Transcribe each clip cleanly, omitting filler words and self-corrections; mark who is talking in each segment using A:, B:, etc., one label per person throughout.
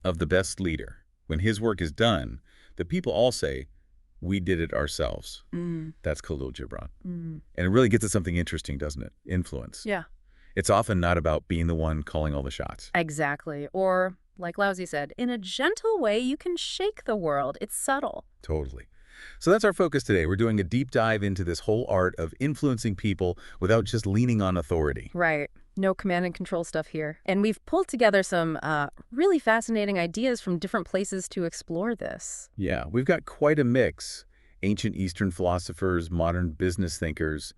A: of the best leader. When his work is done, the people all say, we did it ourselves.
B: Mm,
A: That's Khalil Gibran.
B: mm.
A: And it really gets at something interesting, doesn't it? Influence.
B: Yeah,
A: It's often not about being the one calling all the shots.
B: exactly. Or, like Lousy said, in a gentle way, you can shake the world. It's subtle.
A: Totally. So that's our focus today. We're doing a deep dive into this whole art of influencing people without just leaning on authority.
B: Right. No command and control stuff here. And we've pulled together some really fascinating ideas from different places to explore this.
A: Yeah, we've got quite a mix. Ancient Eastern philosophers, modern business thinkers,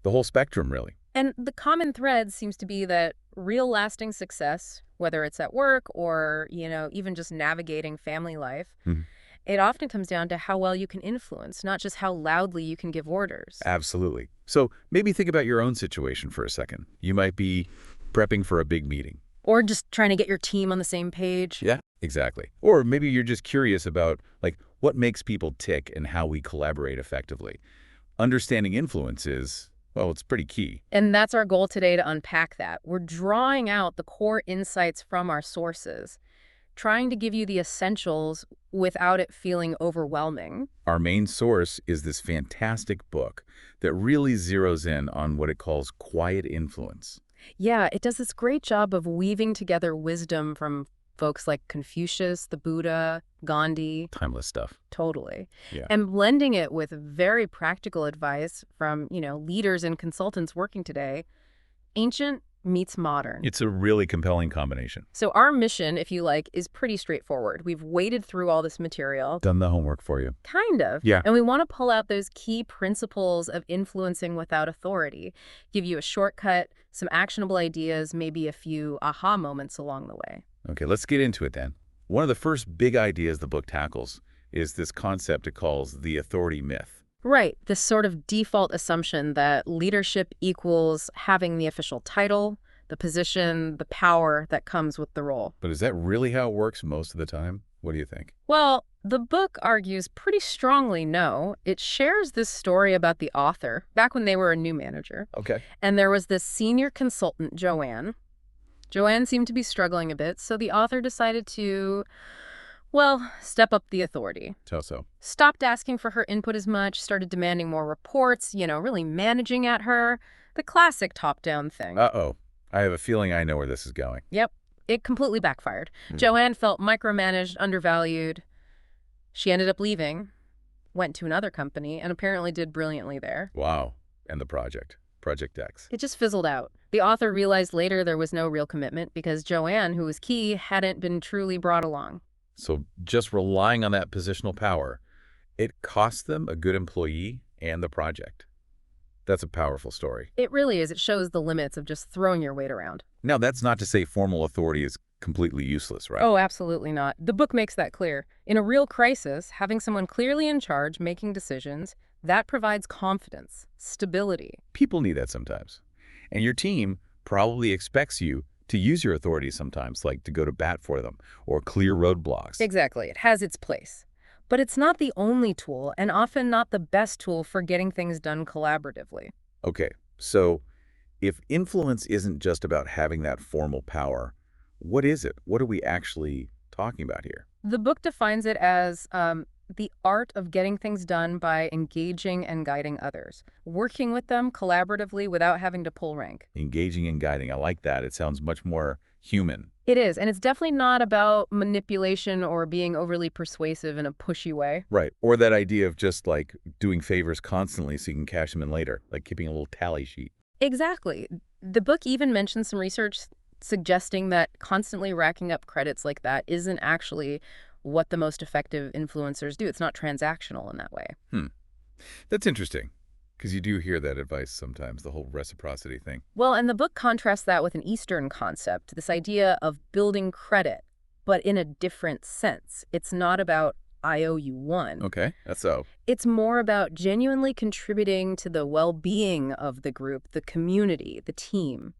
A: the whole spectrum, really.
B: And the common thread seems to be that real lasting success, whether it's at work or, even just navigating family life,
A: Mhm.
B: it often comes down to how well you can influence, not just how loudly you can give orders.
A: Absolutely. So maybe think about your own situation for a second. You might be prepping for a big meeting.
B: Or just trying to get your team on the same page.
A: Yeah, exactly. Or maybe you're just curious about, like, what makes people tick and how we collaborate effectively. Understanding influence is, well, it's pretty key.
B: And that's our goal today, to unpack that. We're drawing out the core insights from our sources, trying to give you the essentials without it feeling overwhelming.
A: Our main source is this fantastic book that really zeroes in on what it calls quiet influence.
B: Yeah, it does this great job of weaving together wisdom from folks like Confucius, the Buddha, Gandhi,
A: Timeless stuff.
B: totally,
A: Yeah.
B: and blending it with very practical advice from, leaders and consultants working today. Ancient meets modern.
A: It's a really compelling combination.
B: So our mission, if you like, is pretty straightforward. We've waded through all this material,
A: Done the homework for you.
B: kind of,
A: Yeah.
B: and we want to pull out those key principles of influencing without authority, give you a shortcut, some actionable ideas, maybe a few aha moments along the way.
A: Okay, let's get into it then. One of the first big ideas the book tackles is this concept it calls the authority myth.
B: Right, this sort of default assumption that leadership equals having the official title, the position, the power that comes with the role.
A: But is that really how it works most of the time? What do you think?
B: Well, the book argues pretty strongly no. It shares this story about the author back when they were a new manager.
A: Okay.
B: And there was this senior consultant, Joanne. Joanne seemed to be struggling a bit, so the author decided to, well, step up the authority.
A: So.
B: Stopped asking for her input as much, started demanding more reports, really managing at her. The classic top-down thing.
A: Uh-oh. I have a feeling I know where this is going.
B: Yep, it completely backfired.
A: Hmm.
B: Joanne felt micromanaged, undervalued. She ended up leaving, went to another company, and apparently did brilliantly there.
A: Wow. And the project. Project X.
B: It just fizzled out. The author realized later there was no real commitment because Joanne, who was key, hadn't been truly brought along.
A: So just relying on that positional power, it cost them a good employee and the project. That's a powerful story.
B: It really is. It shows the limits of just throwing your weight around.
A: Now, that's not to say formal authority is completely useless, right?
B: Oh, absolutely not. The book makes that clear. In a real crisis, having someone clearly in charge, making decisions, that provides confidence, stability.
A: People need that sometimes. And your team probably expects you to use your authority sometimes, like to go to bat for them or clear roadblocks.
B: Exactly. It has its place. But it's not the only tool, and often not the best tool for getting things done collaboratively.
A: Okay, so if influence isn't just about having that formal power, what is it? What are we actually talking about here?
B: The book defines it as the art of getting things done by engaging and guiding others, working with them collaboratively without having to pull rank.
A: Engaging and guiding. I like that. It sounds much more human.
B: It is, and it's definitely not about manipulation or being overly persuasive in a pushy way.
A: Right. Or that idea of just like doing favors constantly so you can cash them in later, like keeping a little tally sheet.
B: Exactly. The book even mentions some research suggesting that constantly racking up credits like that isn't actually what the most effective influencers do. It's not transactional in that way.
A: That's interesting, because you do hear that advice sometimes, the whole reciprocity thing.
B: Well, and the book contrasts that with an Eastern concept, this idea of building credit, but in a different sense. It's not about I owe you one.
A: Okay, that's so.
B: It's more about genuinely contributing to the well-being of the group, the community, the team.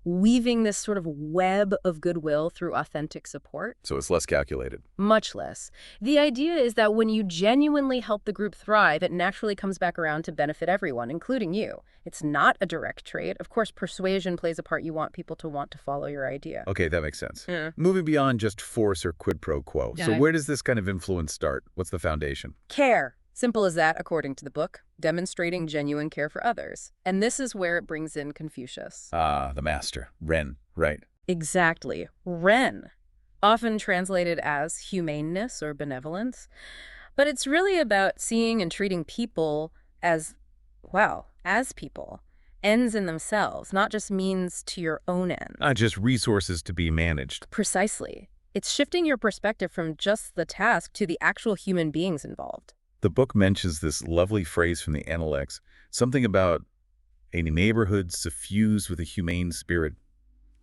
B: weaving this sort of web of goodwill through authentic support.
A: So it's less calculated.
B: Much less. The idea is that when you genuinely help the group thrive, it naturally comes back around to benefit everyone, including you. It's not a direct trade. Of course, persuasion plays a part. You want people to want to follow your idea.
A: Okay, that makes sense.
B: Yeah.
A: Moving beyond just force or quid pro quo. So
B: Yeah.
A: where does this kind of influence start? What's the foundation?
B: Care. Simple as that, according to the book, demonstrating genuine care for others. And this is where it brings in Confucius.
A: Ah, the master. Ren. Right.
B: Exactly. Ren. Often translated as humaneness or benevolence. But it's really about seeing and treating people as, well, as people. Ends in themselves, not just means to your own end.
A: Not just resources to be managed.
B: Precisely. It's shifting your perspective from just the task to the actual human beings involved.
A: The book mentions this lovely phrase from the Analects, something about a neighborhood suffused with a humane spirit.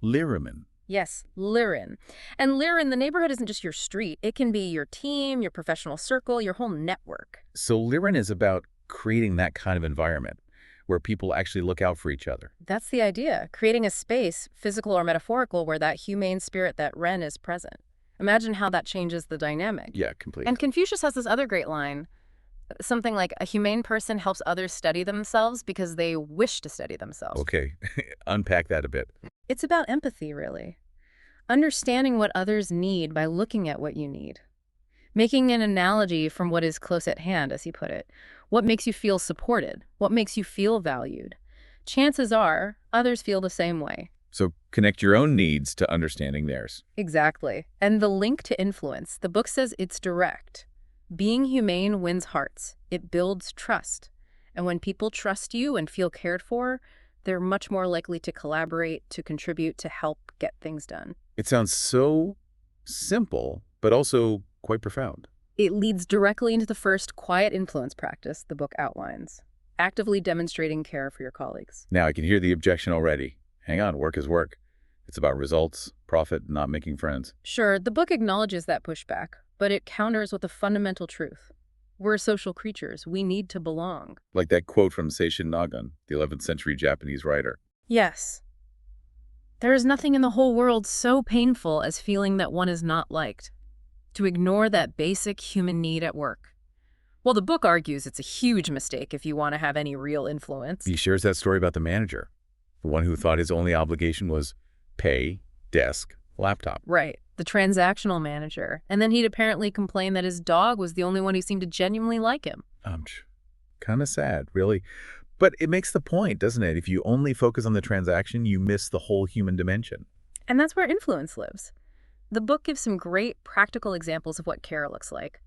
A: Lyriman.
B: Yes, Lirin. And Lirin, the neighborhood isn't just your street. It can be your team, your professional circle, your whole network.
A: So Lyrin is about creating that kind of environment where people actually look out for each other.
B: That's the idea, creating a space, physical or metaphorical, where that humane spirit, that Ren, is present. Imagine how that changes the dynamic.
A: Yeah, completely.
B: And Confucius has this other great line, something like, a humane person helps others study themselves because they wish to study themselves.
A: Okay, unpack that a bit.
B: It's about empathy, really. Understanding what others need by looking at what you need. Making an analogy from what is close at hand, as he put it. What makes you feel supported? What makes you feel valued? Chances are, others feel the same way.
A: So connect your own needs to understanding theirs.
B: Exactly. And the link to influence, the book says it's direct. Being humane wins hearts. It builds trust. And when people trust you and feel cared for, they're much more likely to collaborate, to contribute, to help get things done.
A: It sounds so simple, but also quite profound.
B: It leads directly into the first quiet influence practice the book outlines, actively demonstrating care for your colleagues.
A: Now I can hear the objection already. Hang on, work is work. It's about results, profit, not making friends.
B: Sure, the book acknowledges that pushback, but it counters with a fundamental truth. We're social creatures. We need to belong.
A: Like that quote from Seishin Nagan, the 11th century Japanese writer.
B: Yes. There is nothing in the whole world so painful as feeling that one is not liked. To ignore that basic human need at work. Well, the book argues it's a huge mistake if you want to have any real influence.
A: He shares that story about the manager, the one who thought his only obligation was pay, desk, laptop.
B: Right, the transactional manager. And then he'd apparently complain that his dog was the only one who seemed to genuinely like him.
A: Kind of sad, really. But it makes the point, doesn't it? If you only focus on the transaction, you miss the whole human dimension.
B: And that's where influence lives. The book gives some great practical examples of what care looks like.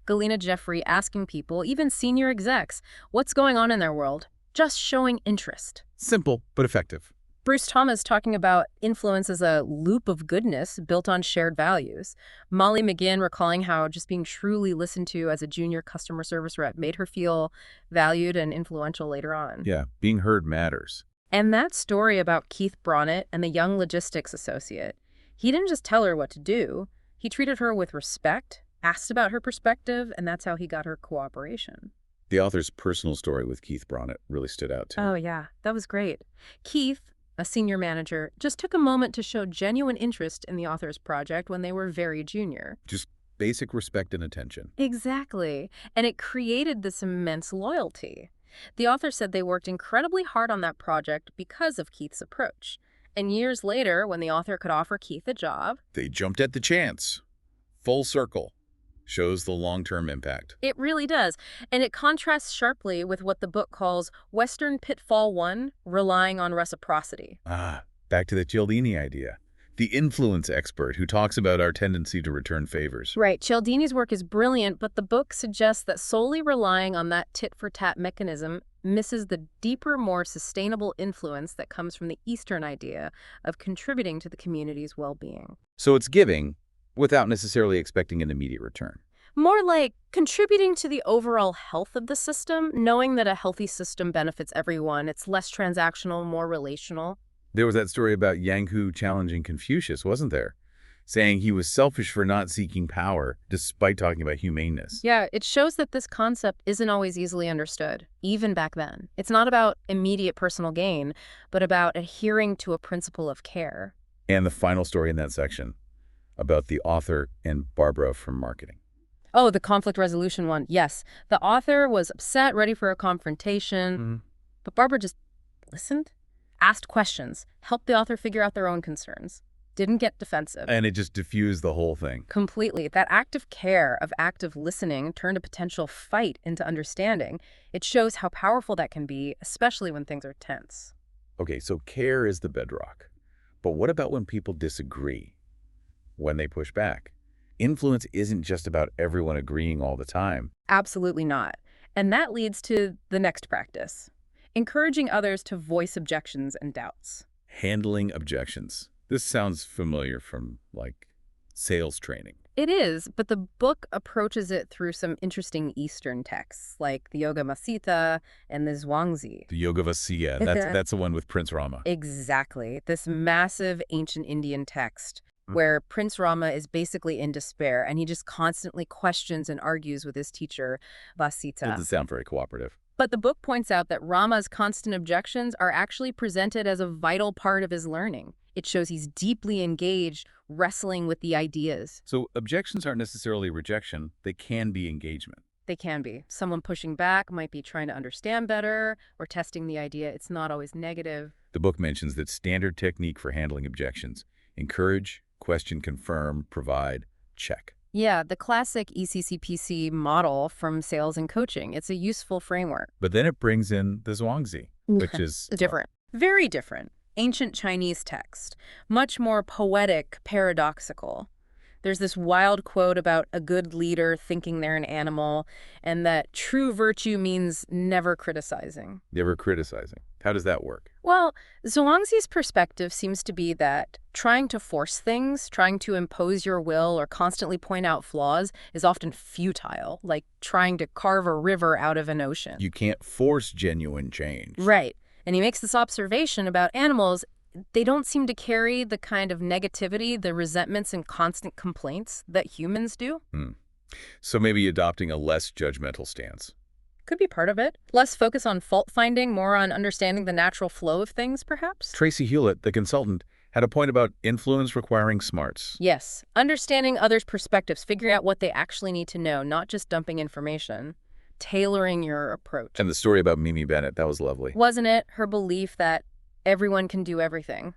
B: Galena Jeffrey asking people, even senior execs, what's going on in their world, just showing interest.
A: Simple, but effective.
B: Bruce Thomas talking about influence as a loop of goodness built on shared values. Molly McGinn recalling how just being truly listened to as a junior customer service rep made her feel valued and influential later on.
A: Yeah, being heard matters.
B: And that story about Keith Bronnett and the young logistics associate, he didn't just tell her what to do. He treated her with respect, asked about her perspective, and that's how he got her cooperation.
A: The author's personal story with Keith Bronnett really stood out, too.
B: Oh, yeah, that was great. Keith, a senior manager, just took a moment to show genuine interest in the author's project when they were very junior.
A: Just basic respect and attention.
B: Exactly. And it created this immense loyalty. The author said they worked incredibly hard on that project because of Keith's approach. And years later, when the author could offer Keith a job,
A: They jumped at the chance. Full circle. Shows the long-term impact.
B: it really does. And it contrasts sharply with what the book calls Western Pitfall 1, relying on reciprocity.
A: Ah, back to the Cialdini idea. The influence expert who talks about our tendency to return favors.
B: Right. Cialdini's work is brilliant, but the book suggests that solely relying on that tit-for-tat mechanism misses the deeper, more sustainable influence that comes from the Eastern idea of contributing to the community's well-being.
A: So it's giving without necessarily expecting an immediate return.
B: More like contributing to the overall health of the system, knowing that a healthy system benefits everyone. It's less transactional, more relational.
A: There was that story about Yang Hu challenging Confucius, wasn't there? saying he was selfish for not seeking power, despite talking about humaneness.
B: Yeah, it shows that this concept isn't always easily understood, even back then. It's not about immediate personal gain, but about adhering to a principle of care.
A: And the final story in that section about the author and Barbara from marketing.
B: Oh, the conflict resolution one. Yes, the author was upset, ready for a confrontation, but Barbara just listened, asked questions, helped the author figure out their own concerns, didn't get defensive.
A: And it just diffused the whole thing.
B: Completely. That act of care, of active listening, turned a potential fight into understanding. It shows how powerful that can be, especially when things are tense.
A: Okay, so care is the bedrock. But what about when people disagree? When they push back? Influence isn't just about everyone agreeing all the time.
B: Absolutely not. And that leads to the next practice, encouraging others to voice objections and doubts.
A: Handling objections. This sounds familiar from, like, sales training.
B: It is, but the book approaches it through some interesting Eastern texts, like the Yoga Masita and the Zhuangzi.
A: The Yoga Vasiya, that's the one with Prince Rama.
B: Exactly. This massive ancient Indian text where Prince Rama is basically in despair and he just constantly questions and argues with his teacher,
A: It
B: Vasita.
A: doesn't sound very cooperative.
B: But the book points out that Rama's constant objections are actually presented as a vital part of his learning. It shows he's deeply engaged, wrestling with the ideas.
A: So objections aren't necessarily rejection. They can be engagement.
B: They can be. Someone pushing back might be trying to understand better or testing the idea. It's not always negative.
A: The book mentions that standard technique for handling objections: encourage, question, confirm, provide, check.
B: Yeah, the classic ECCPC model from sales and coaching. It's a useful framework.
A: But then it brings in the Zhuangzi, which is
B: Different. Very different. Ancient Chinese text. Much more poetic, paradoxical. There's this wild quote about a good leader thinking they're an animal, and that true virtue means never criticizing.
A: never criticizing. How does that work?
B: Well, Zhuangzi's perspective seems to be that trying to force things, trying to impose your will or constantly point out flaws is often futile, like trying to carve a river out of an ocean.
A: You can't force genuine change.
B: Right. And he makes this observation about animals. They don't seem to carry the kind of negativity, the resentments and constant complaints that humans do.
A: So maybe adopting a less judgmental stance.
B: Could be part of it. Less focus on fault finding, more on understanding the natural flow of things, perhaps.
A: Tracy Hewlett, the consultant, had a point about influence requiring smarts.
B: Yes. Understanding others' perspectives, figuring out what they actually need to know, not just dumping information. Tailoring your approach.
A: And the story about Mimi Bennett, that was lovely.
B: Wasn't it her belief that everyone can do everything?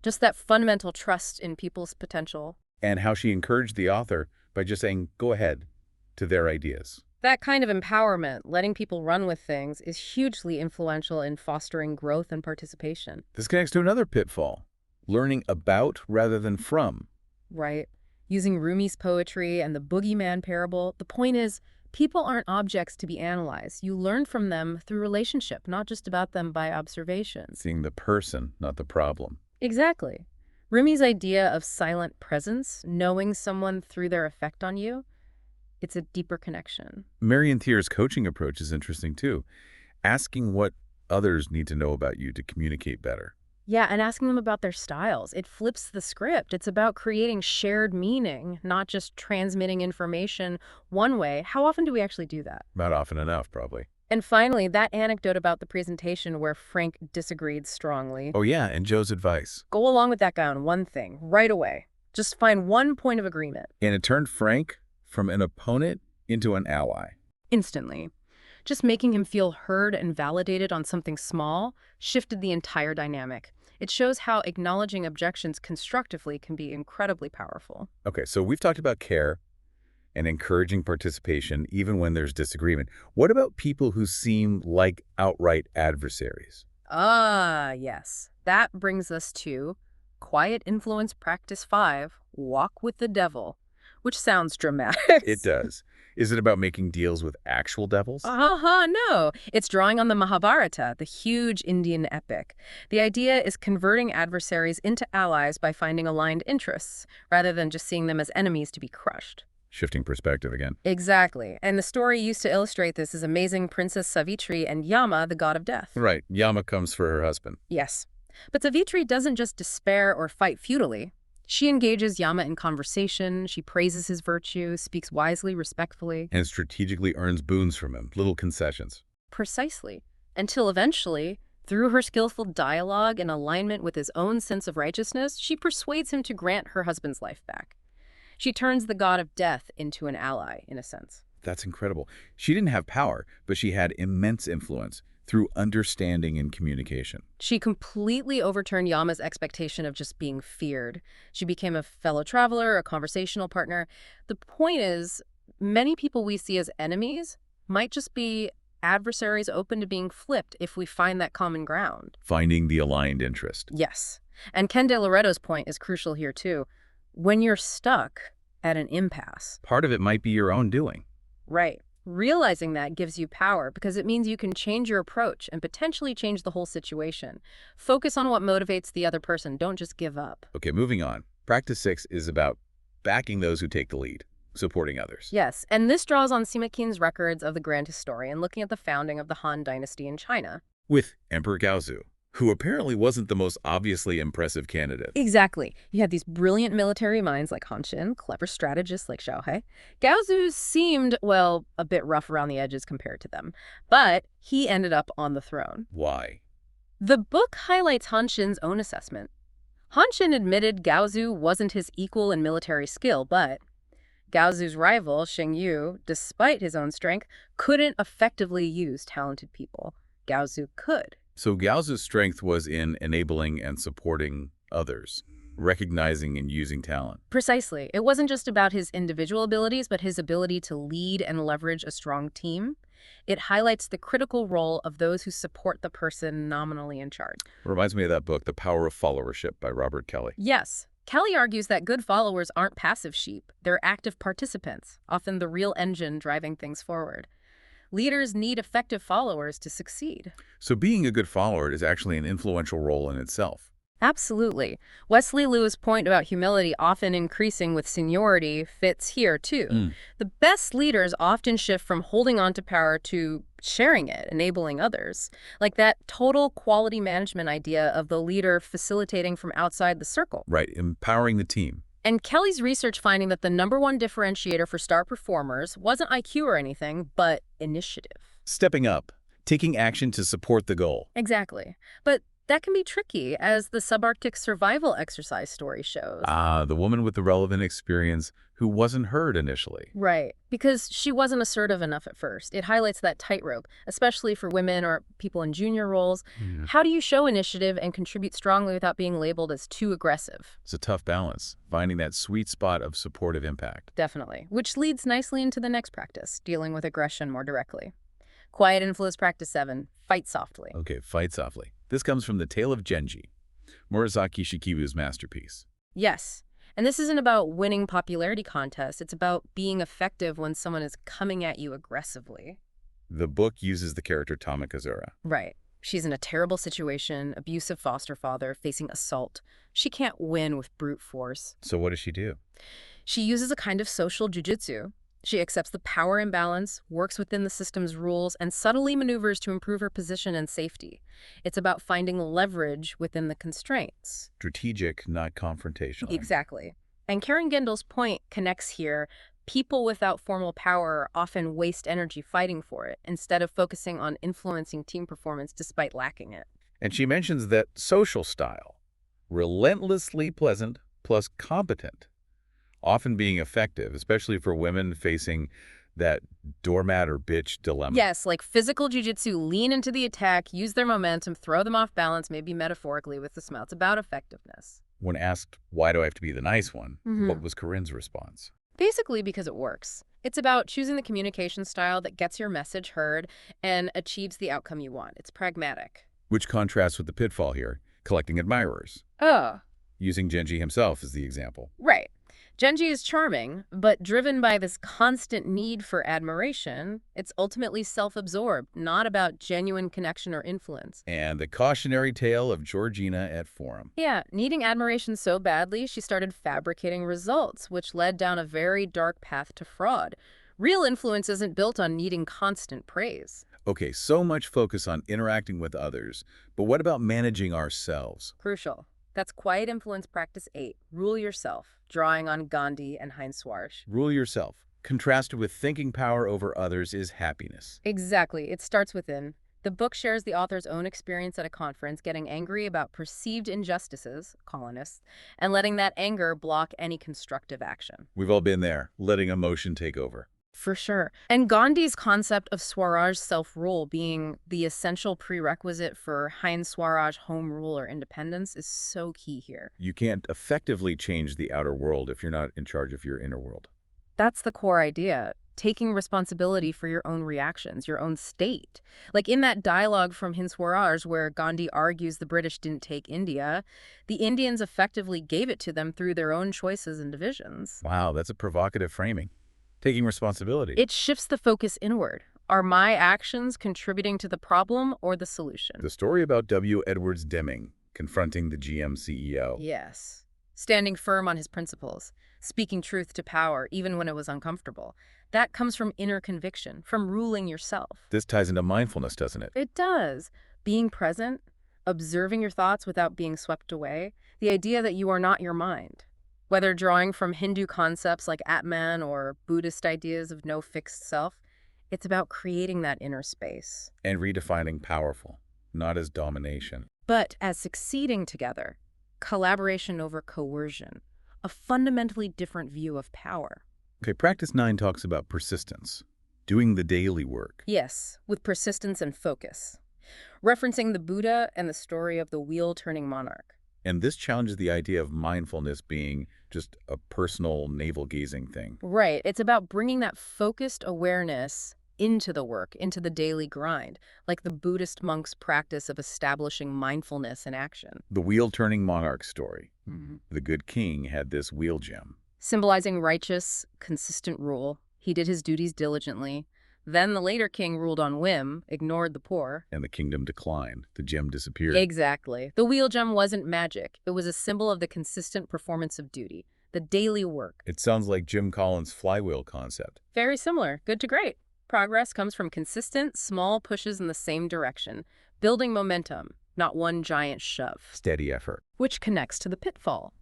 B: Just that fundamental trust in people's potential.
A: And how she encouraged the author by just saying, go ahead, to their ideas.
B: That kind of empowerment, letting people run with things, is hugely influential in fostering growth and participation.
A: This connects to another pitfall: learning about rather than from.
B: Right. Using Rumi's poetry and the boogeyman parable, the point is, people aren't objects to be analyzed. You learn from them through relationship, not just about them by observation.
A: Seeing the person, not the problem.
B: Exactly. Rumi's idea of silent presence, knowing someone through their effect on you, it's a deeper connection.
A: Marian Thier's coaching approach is interesting too. Asking what others need to know about you to communicate better.
B: Yeah, and asking them about their styles. It flips the script. It's about creating shared meaning, not just transmitting information one way. How often do we actually do that?
A: Not often enough, probably.
B: And finally, that anecdote about the presentation where Frank disagreed strongly.
A: Oh yeah, and Joe's advice.
B: Go along with that guy on one thing, right away. Just find one point of agreement.
A: And it turned Frank from an opponent into an ally.
B: Instantly. Just making him feel heard and validated on something small shifted the entire dynamic. It shows how acknowledging objections constructively can be incredibly powerful.
A: Okay, so we've talked about care and encouraging participation even when there's disagreement. What about people who seem like outright adversaries?
B: Ah, yes. That brings us to Quiet Influence Practice 5, Walk with the Devil, which sounds dramatic.
A: It does. Is it about making deals with actual devils?
B: No. It's drawing on the Mahabharata, the huge Indian epic. The idea is converting adversaries into allies by finding aligned interests, rather than just seeing them as enemies to be crushed.
A: Shifting perspective again.
B: Exactly. And the story used to illustrate this is amazing Princess Savitri and Yama, the god of death.
A: Right. Yama comes for her husband.
B: Yes. But Savitri doesn't just despair or fight futilely. She engages Yama in conversation, she praises his virtue, speaks wisely, respectfully.
A: And strategically earns boons from him, little concessions.
B: Precisely. Until eventually, through her skillful dialogue and alignment with his own sense of righteousness, she persuades him to grant her husband's life back. She turns the god of death into an ally, in a sense.
A: That's incredible. She didn't have power, but she had immense influence through understanding and communication.
B: She completely overturned Yama's expectation of just being feared. She became a fellow traveler, a conversational partner. The point is, many people we see as enemies might just be adversaries open to being flipped if we find that common ground.
A: Finding the aligned interest.
B: Yes. And Ken De Loretto's point is crucial here, too. When you're stuck at an impasse.
A: Part of it might be your own doing.
B: Right. Realizing that gives you power because it means you can change your approach and potentially change the whole situation. Focus on what motivates the other person. Don't just give up.
A: Okay, moving on. Practice 6 is about backing those who take the lead, supporting others.
B: Yes, and this draws on Sima Qian's records of the Grand Historian looking at the founding of the Han Dynasty in China.
A: With Emperor Gaozu, who apparently wasn't the most obviously impressive candidate.
B: Exactly. You had these brilliant military minds like Han Xin, clever strategists like Xiao He. Gaozu seemed, well, a bit rough around the edges compared to them, but he ended up on the throne.
A: Why?
B: The book highlights Han Xin's own assessment. Han Xin admitted Gaozu wasn't his equal in military skill, but Gaozu's rival, Xing Yu, despite his own strength, couldn't effectively use talented people. Gaozu could.
A: So Gaozu's strength was in enabling and supporting others, recognizing and using talent.
B: Precisely. It wasn't just about his individual abilities, but his ability to lead and leverage a strong team. It highlights the critical role of those who support the person nominally in charge.
A: Reminds me of that book, The Power of Followership by Robert Kelly.
B: Yes. Kelly argues that good followers aren't passive sheep. They're active participants, often the real engine driving things forward. Leaders need effective followers to succeed.
A: So being a good follower is actually an influential role in itself.
B: Absolutely. Wesley Lewis' point about humility often increasing with seniority fits here, too. The best leaders often shift from holding on to power to sharing it, enabling others. Like that total quality management idea of the leader facilitating from outside the circle.
A: Right, empowering the team.
B: And Kelly's research finding that the #1 differentiator for star performers wasn't IQ or anything, but initiative.
A: Stepping up, taking action to support the goal.
B: Exactly. But that can be tricky, as the subarctic survival exercise story shows.
A: The woman with the relevant experience who wasn't heard initially.
B: Right, because she wasn't assertive enough at first. It highlights that tightrope, especially for women or people in junior roles.
A: Yeah.
B: How do you show initiative and contribute strongly without being labeled as too aggressive?
A: It's a tough balance, finding that sweet spot of supportive impact.
B: Definitely, which leads nicely into the next practice, dealing with aggression more directly. Quiet influence practice 7, fight softly.
A: Okay, fight softly. This comes from The Tale of Genji, Murasaki Shikibu's masterpiece.
B: Yes. And this isn't about winning popularity contests. It's about being effective when someone is coming at you aggressively.
A: The book uses the character Tamakazura.
B: Right. She's in a terrible situation, abusive foster father, facing assault. She can't win with brute force.
A: So what does she do?
B: She uses a kind of social jujitsu. She accepts the power imbalance, works within the system's rules, and subtly maneuvers to improve her position and safety. It's about finding leverage within the constraints.
A: Strategic, not confrontational.
B: Exactly. And Karen Gendell's point connects here. People without formal power often waste energy fighting for it, instead of focusing on influencing team performance despite lacking it.
A: And she mentions that social style, relentlessly pleasant plus competent, often being effective, especially for women facing that doormat or bitch dilemma.
B: Yes, like physical jujitsu, lean into the attack, use their momentum, throw them off balance, maybe metaphorically with the smell. It's about effectiveness.
A: When asked, why do I have to be the nice one, what was Corinne's response?
B: Basically because it works. It's about choosing the communication style that gets your message heard and achieves the outcome you want. It's pragmatic.
A: Which contrasts with the pitfall here, collecting admirers.
B: Oh.
A: Using Genji himself as the example.
B: Right. Genji is charming, but driven by this constant need for admiration, it's ultimately self-absorbed, not about genuine connection or influence.
A: And the cautionary tale of Georgina at Forum.
B: Yeah, needing admiration so badly, she started fabricating results, which led down a very dark path to fraud. Real influence isn't built on needing constant praise.
A: Okay, so much focus on interacting with others, but what about managing ourselves?
B: Crucial. That's Quiet Influence Practice 8, Rule Yourself, drawing on Gandhi and Heinz Swarj.
A: Rule yourself. Contrasted with thinking power over others is happiness.
B: Exactly. It starts within. The book shares the author's own experience at a conference, getting angry about perceived injustices, colonists, and letting that anger block any constructive action.
A: We've all been there, letting emotion take over.
B: For sure. And Gandhi's concept of Swaraj self-rule being the essential prerequisite for Heinz Swaraj home rule or independence is so key here.
A: You can't effectively change the outer world if you're not in charge of your inner world.
B: That's the core idea. Taking responsibility for your own reactions, your own state. Like in that dialogue from Hind Swaraj where Gandhi argues the British didn't take India, the Indians effectively gave it to them through their own choices and divisions.
A: Wow, that's a provocative framing. Taking responsibility.
B: It shifts the focus inward. Are my actions contributing to the problem or the solution?
A: The story about W. Edwards Deming confronting the GM CEO.
B: Yes. Standing firm on his principles, speaking truth to power even when it was uncomfortable. That comes from inner conviction, from ruling yourself.
A: This ties into mindfulness, doesn't it?
B: It does. Being present, observing your thoughts without being swept away, the idea that you are not your mind. Whether drawing from Hindu concepts like Atman or Buddhist ideas of no fixed self, it's about creating that inner space.
A: And redefining powerful, not as domination.
B: But as succeeding together, collaboration over coercion, a fundamentally different view of power.
A: Okay, practice 9 talks about persistence, doing the daily work.
B: Yes, with persistence and focus. Referencing the Buddha and the story of the wheel-turning monarch.
A: And this challenges the idea of mindfulness being just a personal navel-gazing thing.
B: Right. It's about bringing that focused awareness into the work, into the daily grind, like the Buddhist monk's practice of establishing mindfulness in action.
A: The wheel-turning monarch story.
B: Mm-hmm.
A: The good king had this wheel gem.
B: Symbolizing righteous, consistent rule. He did his duties diligently. Then the later king ruled on whim, ignored the poor.
A: And the kingdom declined. The gem disappeared.
B: Exactly. The wheel gem wasn't magic. It was a symbol of the consistent performance of duty, the daily work.
A: It sounds like Jim Collins' flywheel concept.
B: Very similar. Good to great. Progress comes from consistent, small pushes in the same direction, building momentum, not one giant shove.
A: Steady effort.
B: Which connects to the pitfall.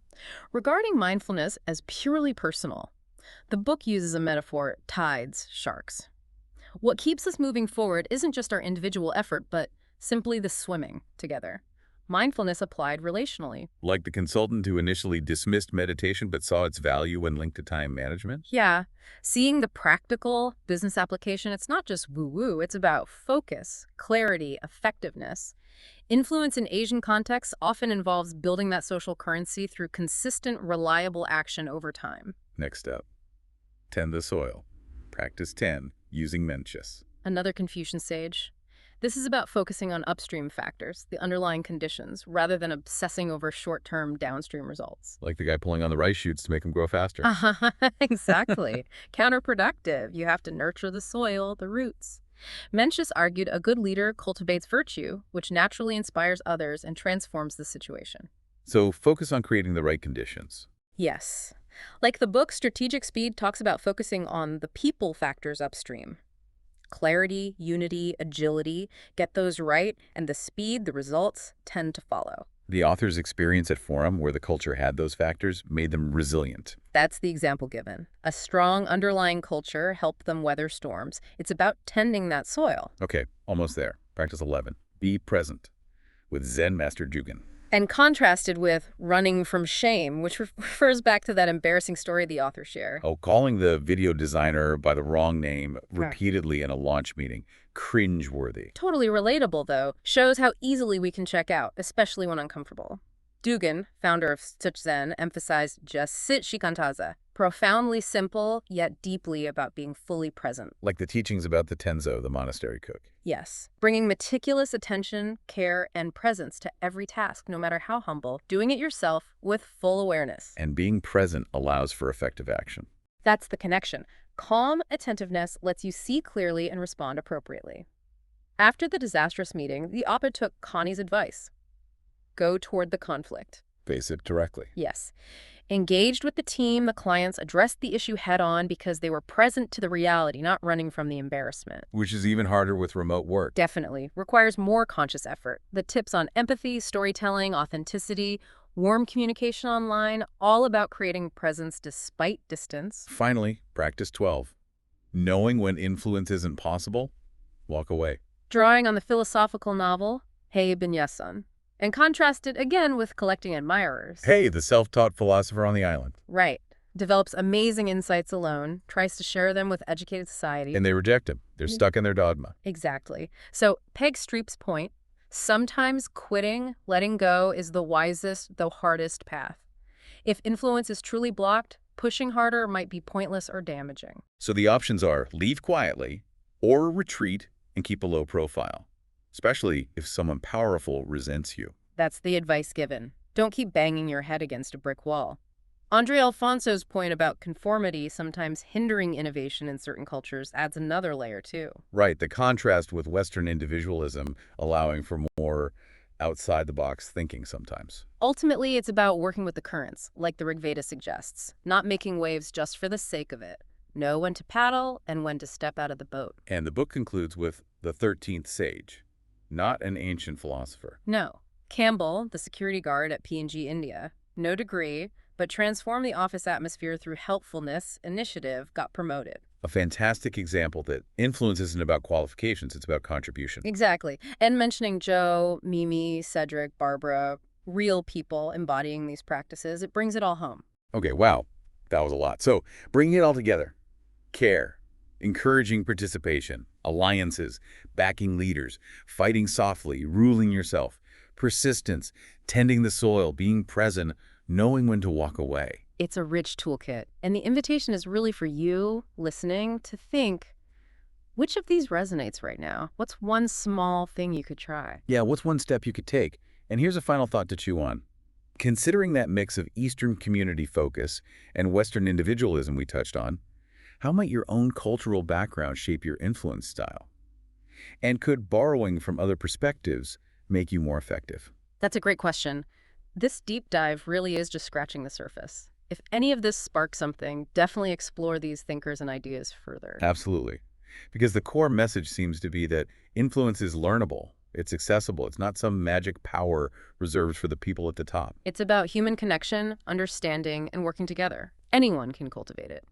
B: Regarding mindfulness as purely personal, the book uses a metaphor, tides, sharks. What keeps us moving forward isn't just our individual effort, but simply the swimming together. Mindfulness applied relationally.
A: Like the consultant who initially dismissed meditation but saw its value when linked to time management?
B: Yeah, seeing the practical business application, it's not just woo-woo, it's about focus, clarity, effectiveness. Influence in Asian contexts often involves building that social currency through consistent, reliable action over time.
A: Next up, tend the soil. Practice 10, using Mencius.
B: Another Confucian sage. This is about focusing on upstream factors, the underlying conditions, rather than obsessing over short-term downstream results.
A: Like the guy pulling on the rice shoots to make them grow faster.
B: Exactly. Counterproductive. You have to nurture the soil, the roots. Mencius argued a good leader cultivates virtue, which naturally inspires others and transforms the situation.
A: So focus on creating the right conditions.
B: Yes. Like the book Strategic Speed talks about focusing on the people factors upstream. Clarity, unity, agility, get those right, and the speed, the results, tend to follow.
A: The author's experience at Forum, where the culture had those factors, made them resilient.
B: That's the example given. A strong underlying culture helped them weather storms. It's about tending that soil.
A: Okay, almost there. Practice 11. Be present with Zen Master Jugen.
B: And contrasted with running from shame, which refers back to that embarrassing story the author shared.
A: Oh, calling the video designer by the wrong name repeatedly in a launch meeting. Cringeworthy.
B: Totally relatable, though. Shows how easily we can check out, especially when uncomfortable. Dugan, founder of Such Zen, emphasized just sit shikantaza. Profoundly simple, yet deeply about being fully present.
A: Like the teachings about the Tenzo, the monastery cook.
B: Yes. Bringing meticulous attention, care, and presence to every task, no matter how humble. Doing it yourself with full awareness.
A: And being present allows for effective action.
B: That's the connection. Calm attentiveness lets you see clearly and respond appropriately. After the disastrous meeting, the Appa took Connie's advice. Go toward the conflict.
A: Face it directly.
B: Yes. Engaged with the team, the clients addressed the issue head-on because they were present to the reality, not running from the embarrassment.
A: Which is even harder with remote work.
B: Definitely. Requires more conscious effort. The tips on empathy, storytelling, authenticity, warm communication online, all about creating presence despite distance.
A: Finally, practice 12. Knowing when influence isn't possible, walk away.
B: Drawing on the philosophical novel, Hey Bin Yasun, and contrast it again with collecting admirers.
A: Hey, the self-taught philosopher on the island.
B: Right. Develops amazing insights alone, tries to share them with educated society.
A: And they reject him. They're stuck in their dogma.
B: Exactly. So Peg Streep's point, sometimes quitting, letting go is the wisest, though hardest path. If influence is truly blocked, pushing harder might be pointless or damaging.
A: So the options are leave quietly or retreat and keep a low profile, especially if someone powerful resents you.
B: That's the advice given. Don't keep banging your head against a brick wall. Andre Alfonso's point about conformity sometimes hindering innovation in certain cultures adds another layer, too.
A: Right, the contrast with Western individualism allowing for more outside-the-box thinking sometimes.
B: Ultimately, it's about working with the currents, like the Rig Veda suggests, not making waves just for the sake of it. Know when to paddle and when to step out of the boat.
A: And the book concludes with the 13th sage, not an ancient philosopher.
B: No. Campbell, the security guard at P&G India, no degree, but transformed the office atmosphere through helpfulness, initiative, got promoted.
A: A fantastic example that influence isn't about qualifications, it's about contribution.
B: Exactly. And mentioning Joe, Mimi, Cedric, Barbara, real people embodying these practices, it brings it all home.
A: Okay, wow, that was a lot. So bringing it all together, care, encouraging participation, alliances, backing leaders, fighting softly, ruling yourself, persistence, tending the soil, being present, knowing when to walk away.
B: It's a rich toolkit, and the invitation is really for you, listening, to think, which of these resonates right now? What's one small thing you could try?
A: Yeah, what's one step you could take? And here's a final thought to chew on. Considering that mix of Eastern community focus and Western individualism we touched on, how might your own cultural background shape your influence style? And could borrowing from other perspectives make you more effective?
B: That's a great question. This deep dive really is just scratching the surface. If any of this sparks something, definitely explore these thinkers and ideas further.
A: Absolutely. Because the core message seems to be that influence is learnable, it's accessible, it's not some magic power reserved for the people at the top.
B: It's about human connection, understanding, and working together. Anyone can cultivate it.